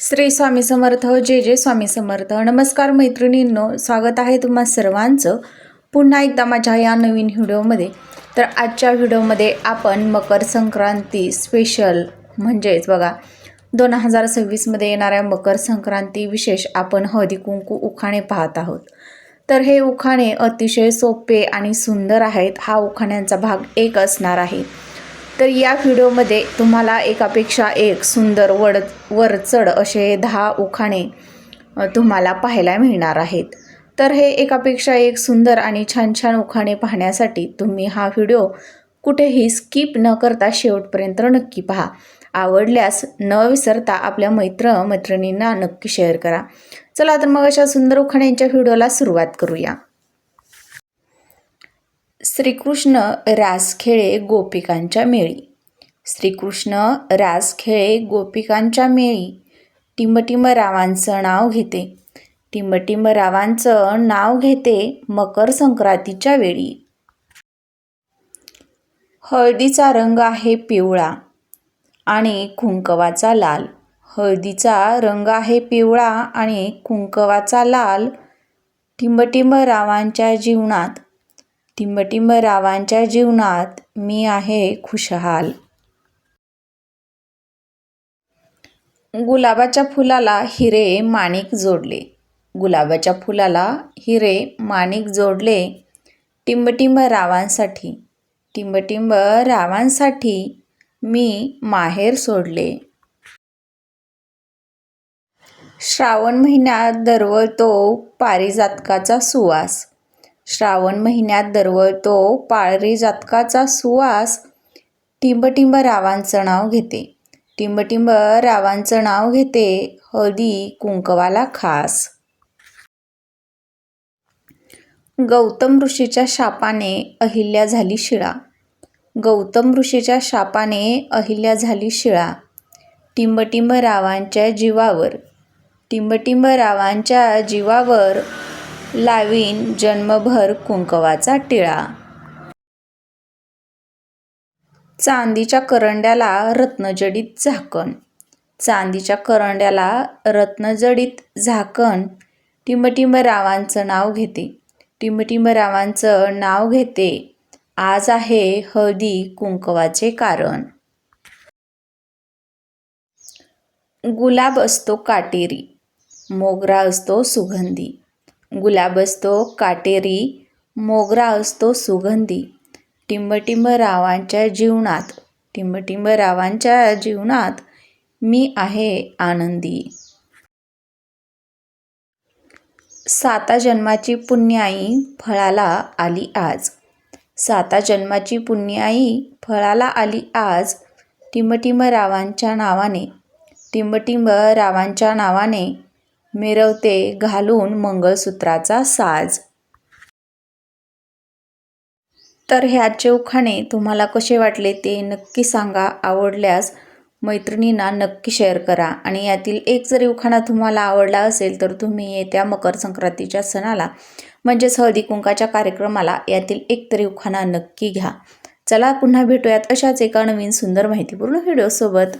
श्री स्वामी समर्थ. जय स्वामी समर्थ. नमस्कार मैत्रिणींनो, स्वागत आहे तुम्हा सर्वांचं पुन्हा एकदा माझ्या या नवीन व्हिडिओमध्ये. तर आजच्या व्हिडिओमध्ये आपण मकर संक्रांती स्पेशल म्हणजेच बघा 2026मध्ये येणाऱ्या मकर संक्रांती विशेष आपण हळदी कुंकू उखाणे पाहत आहोत. तर हे उखाणे अतिशय सोपे आणि सुंदर आहेत. हा उखाण्यांचा भाग 1 असणार आहे. तर या व्हिडिओमध्ये तुम्हाला एकापेक्षा एक सुंदर वरचढ असे 10 उखाणे तुम्हाला पाहायला मिळणार आहेत. तर हे एकापेक्षा एक सुंदर आणि छान छान उखाणे पाहण्यासाठी तुम्ही हा व्हिडिओ कुठेही स्किप न करता शेवटपर्यंत नक्की पहा. आवडल्यास न विसरता आपल्या मैत्रिणींना नक्की शेअर करा. चला तर मग अशा सुंदर उखाण्यांच्या व्हिडिओला सुरुवात करूया. श्रीकृष्ण रास खेळे गोपिकांच्या मेळी. श्रीकृष्ण रास खेळे गोपिकांच्या मेळी. टिंबटिंब रावांचं नाव घेते. टिंबटिंब रावांचं नाव घेते मकर संक्रांतीच्या वेळी. हळदीचा रंग आहे पिवळा आणि कुंकवाचा लाल. हळदीचा रंग आहे पिवळा आणि कुंकवाचा लाल. टिंबटिंब रावांच्या जीवनात. टिंबटिंब रावांच्या जीवनात मी आहे खुशहाल. गुलाबाच्या फुलाला हिरे माणिक जोडले. गुलाबाच्या फुलाला हिरे माणिक जोडले. टिंबटिंब रावांसाठी. टिंबटिंब रावांसाठी मी माहेर सोडले. श्रावण महिन्यात दरवळतो पारिजातकाचा सुवास. श्रावण महिन्यात दरवळतो पारिजातकाचा सुवास. टिंबटिंब रावांचं नाव घेते. टिंबटिंब रावांचं नाव घेते हळदी कुंकवाला खास. गौतम ऋषीच्या शापाने अहिल्या झाली शिळा. गौतम ऋषीच्या शापाने अहिल्या झाली शिळा. टिंबटिंब रावांच्या जीवावर. टिंबटिंब रावांच्या जीवावर लावीन जन्मभर कुंकवाचा टिळा. चांदीच्या करंड्याला रत्नजडित झाकण. चांदीच्या करंड्याला रत्नजडित झाकण. टिंबटिंब रावांचं नाव घेते. टिंबटिंब रावांचं नाव घेते आज आहे हळदी कुंकवाचे कारण. गुलाब असतो काटेरी, मोगरा असतो सुगंधी. गुलाब असतो काटेरी, मोगरा असतो सुगंधी. टिंबटिंब रावांच्या जीवनात. टिंबटिंब रावांच्या जीवनात मी आहे आनंदी. 7 जन्माची पुण्याई फळाला आली आज. 7 जन्माची पुण्याई फळाला आली आज. टिंबटिंब रावांच्या नावाने. टिंबटिंब रावांच्या नावाने मिरवते घालून मंगळसूत्राचा साज. तर हे आजचे उखाणे तुम्हाला कसे वाटले ते नक्की सांगा. आवडल्यास मैत्रिणींना नक्की शेअर करा. आणि यातील एक जरी उखाणा तुम्हाला आवडला असेल तर तुम्ही येत्या मकर संक्रांतीच्या सणाला म्हणजेच हळदी कुंकाच्या कार्यक्रमाला यातील एक तरी उखाणा नक्की घ्या. चला पुन्हा भेटूयात अशाच एका नवीन सुंदर माहितीपूर्ण व्हिडिओसोबत.